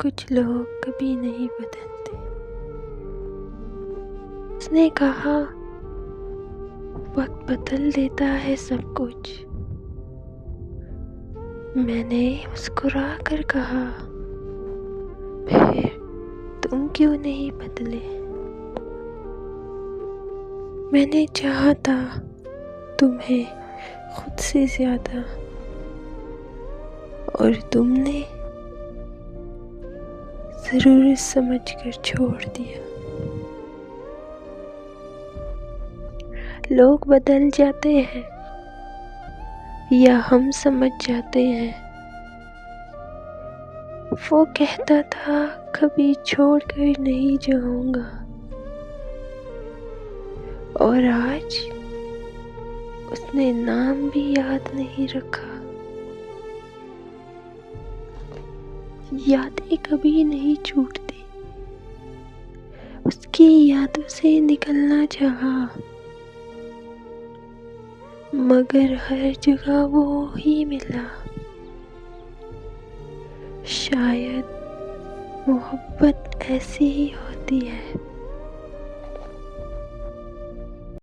कुछ लोग कभी नहीं बदलते। उसने कहा वक्त बदल देता है सब कुछ। मैंने मुस्कुरा कर कहा फिर तुम क्यों नहीं बदले। मैंने चाहा था तुम्हें खुद से ज्यादा और तुमने जरूरत समझकर छोड़ दिया। लोग बदल जाते हैं या हम समझ जाते हैं। वो कहता था कभी छोड़कर नहीं जाऊंगा और आज उसने नाम भी याद नहीं रखा। यादें कभी नहीं छूटती। उसकी यादों से निकलना चाहा मगर हर जगह वो ही मिला। शायद मोहब्बत ऐसी ही होती है।